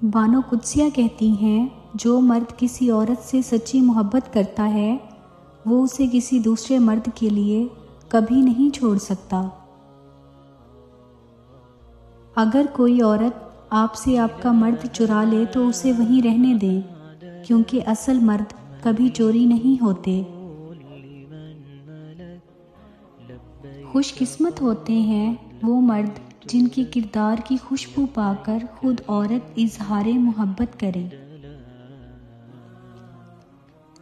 بانو قدسیہ کہتی ہیں جو مرد کسی عورت سے سچی محبت کرتا ہے وہ اسے کسی دوسرے مرد کے لیے کبھی نہیں چھوڑ سکتا۔ اگر کوئی عورت آپ سے آپ کا مرد چرا لے تو اسے وہیں رہنے دیں، کیونکہ اصل مرد کبھی چوری نہیں ہوتے۔ خوش قسمت ہوتے ہیں وہ مرد جن کے کردار کی خوشبو پا کر خود عورت اظہار محبت کرے۔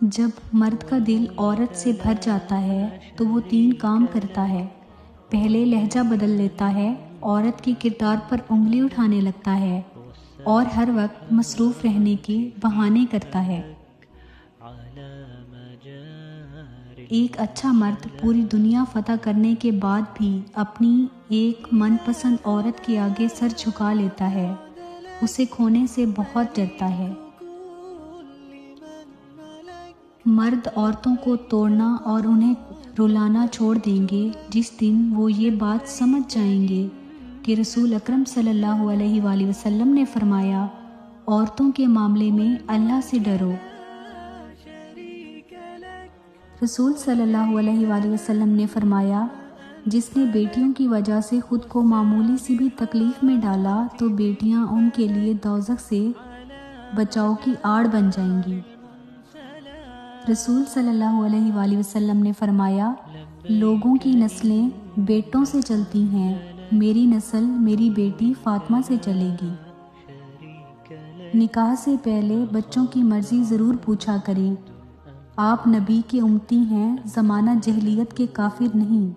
جب مرد کا دل عورت سے بھر جاتا ہے تو وہ 3 کام کرتا ہے۔ پہلے لہجہ بدل لیتا ہے، عورت کے کردار پر انگلی اٹھانے لگتا ہے اور ہر وقت مصروف رہنے کے بہانے کرتا ہے۔ ایک اچھا مرد پوری دنیا فتح کرنے کے بعد بھی اپنی ایک من پسند عورت کے آگے سر جھکا لیتا ہے، اسے کھونے سے بہت ڈرتا ہے۔ مرد عورتوں کو توڑنا اور انہیں رلانا چھوڑ دیں گے جس دن وہ یہ بات سمجھ جائیں گے کہ رسول اکرم صلی اللہ علیہ وآلہ وسلم نے فرمایا، عورتوں کے معاملے میں اللہ سے ڈرو۔ رسول صلی اللہ علیہ وآلہ وسلم نے فرمایا، جس نے بیٹیوں کی وجہ سے خود کو معمولی سی بھی تکلیف میں ڈالا تو بیٹیاں ان کے لیے دوزخ سے بچاؤ کی آڑ بن جائیں گی۔ رسول صلی اللہ علیہ وآلہ وسلم نے فرمایا، لوگوں کی نسلیں بیٹوں سے چلتی ہیں، میری نسل میری بیٹی فاطمہ سے چلے گی۔ نکاح سے پہلے بچوں کی مرضی ضرور پوچھا کریں، آپ نبی کے امتی ہیں، زمانہ جہلیت کے کافر نہیں۔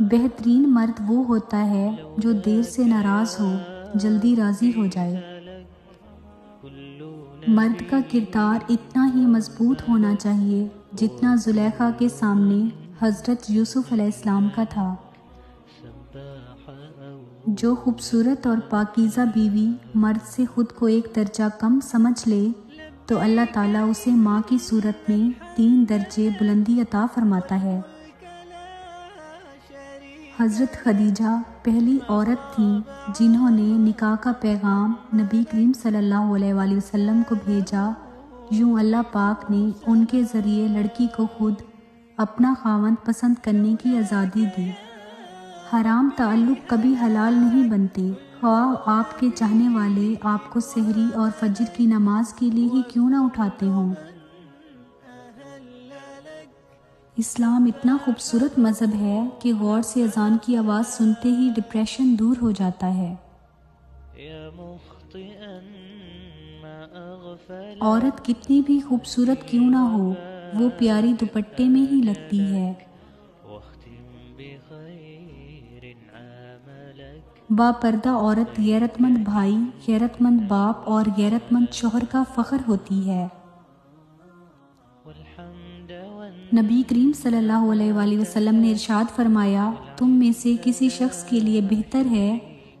بہترین مرد وہ ہوتا ہے جو دیر سے ناراض ہو، جلدی راضی ہو جائے۔ مرد کا کردار اتنا ہی مضبوط ہونا چاہیے جتنا زلیخا کے سامنے حضرت یوسف علیہ السلام کا تھا۔ جو خوبصورت اور پاکیزہ بیوی مرد سے خود کو ایک درجہ کم سمجھ لے تو اللہ تعالیٰ اسے ماں کی صورت میں 3 درجے بلندی عطا فرماتا ہے۔ حضرت خدیجہ پہلی عورت تھیں جنہوں نے نکاح کا پیغام نبی کریم صلی اللہ علیہ وآلہ وسلم کو بھیجا۔ یوں اللہ پاک نے ان کے ذریعے لڑکی کو خود اپنا خاوند پسند کرنے کی آزادی دی۔ حرام تعلق کبھی حلال نہیں بنتے، خواہ آپ کے چاہنے والے آپ کو سحری اور فجر کی نماز کے لیے ہی کیوں نہ اٹھاتے ہوں۔ اسلام اتنا خوبصورت مذہب ہے کہ غور سے اذان کی آواز سنتے ہی ڈپریشن دور ہو جاتا ہے۔ عورت کتنی بھی خوبصورت کیوں نہ ہو، وہ پیاری دوپٹے میں ہی لگتی ہے۔ با پردہ عورت غیرت مند بھائی، غیرت مند باپ اور غیرت مند شوہر کا فخر ہوتی ہے۔ نبی کریم صلی اللہ علیہ وآلہ وسلم نے ارشاد فرمایا، تم میں سے کسی شخص کے لیے بہتر ہے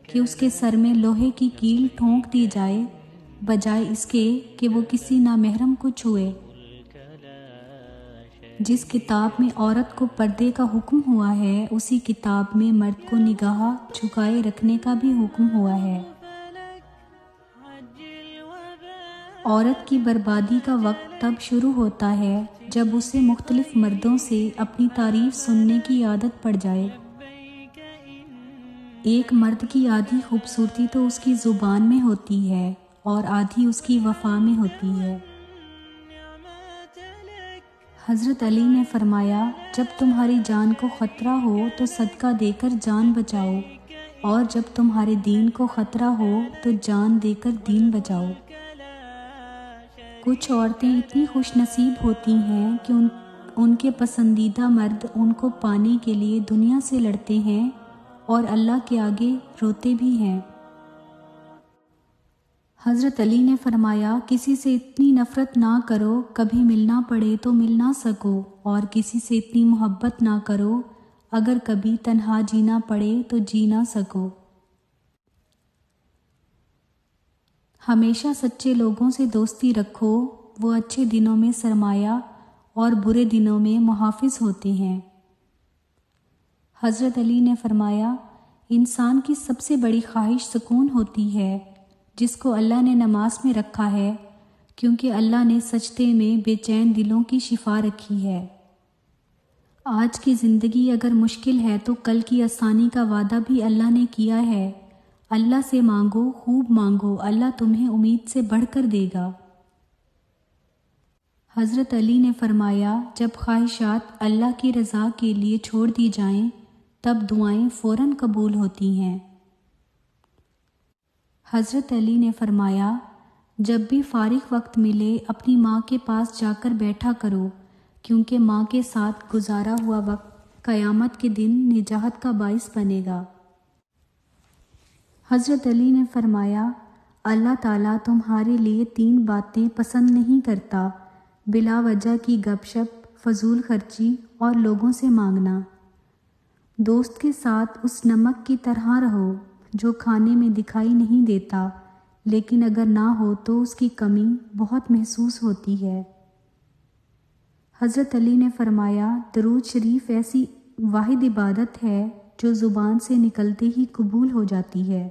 کہ اس کے سر میں لوہے کی کیل ٹھونک دی جائے بجائے اس کے کہ وہ کسی نامحرم کو چھوئے۔ جس کتاب میں عورت کو پردے کا حکم ہوا ہے اسی کتاب میں مرد کو نگاہ جھکائے رکھنے کا بھی حکم ہوا ہے۔ عورت کی بربادی کا وقت تب شروع ہوتا ہے جب اسے مختلف مردوں سے اپنی تعریف سننے کی عادت پڑ جائے۔ ایک مرد کی آدھی خوبصورتی تو اس کی زبان میں ہوتی ہے اور آدھی اس کی وفا میں ہوتی ہے۔ حضرت علی نے فرمایا، جب تمہاری جان کو خطرہ ہو تو صدقہ دے کر جان بچاؤ، اور جب تمہارے دین کو خطرہ ہو تو جان دے کر دین بچاؤ۔ کچھ عورتیں اتنی خوش نصیب ہوتی ہیں کہ ان کے پسندیدہ مرد ان کو پانے کے لیے دنیا سے لڑتے ہیں اور اللہ کے آگے روتے بھی ہیں۔ حضرت علی نے فرمایا، کسی سے اتنی نفرت نہ کرو کبھی ملنا پڑے تو مل نہ سکو، اور کسی سے اتنی محبت نہ کرو اگر کبھی تنہا جینا پڑے تو جی نہ سکو۔ ہمیشہ سچے لوگوں سے دوستی رکھو، وہ اچھے دنوں میں سرمایہ اور برے دنوں میں محافظ ہوتے ہیں۔ حضرت علی نے فرمایا، انسان کی سب سے بڑی خواہش سکون ہوتی ہے جس کو اللہ نے نماز میں رکھا ہے، کیونکہ اللہ نے سجدے میں بے چین دلوں کی شفا رکھی ہے۔ آج کی زندگی اگر مشکل ہے تو کل کی آسانی کا وعدہ بھی اللہ نے کیا ہے۔ اللہ سے مانگو، خوب مانگو، اللہ تمہیں امید سے بڑھ کر دے گا۔ حضرت علی نے فرمایا، جب خواہشات اللہ کی رضا کے لیے چھوڑ دی جائیں تب دعائیں فوراً قبول ہوتی ہیں۔ حضرت علی نے فرمایا، جب بھی فارغ وقت ملے اپنی ماں کے پاس جا کر بیٹھا کرو، کیونکہ ماں کے ساتھ گزارا ہوا وقت قیامت کے دن نجات کا باعث بنے گا۔ حضرت علی نے فرمایا، اللہ تعالیٰ تمہارے لیے 3 باتیں پسند نہیں کرتا: بلا وجہ کی گپ شپ، فضول خرچی اور لوگوں سے مانگنا۔ دوست کے ساتھ اس نمک کی طرح رہو جو کھانے میں دکھائی نہیں دیتا، لیکن اگر نہ ہو تو اس کی کمی بہت محسوس ہوتی ہے۔ حضرت علی نے فرمایا، درود شریف ایسی واحد عبادت ہے جو زبان سے نکلتے ہی قبول ہو جاتی ہے۔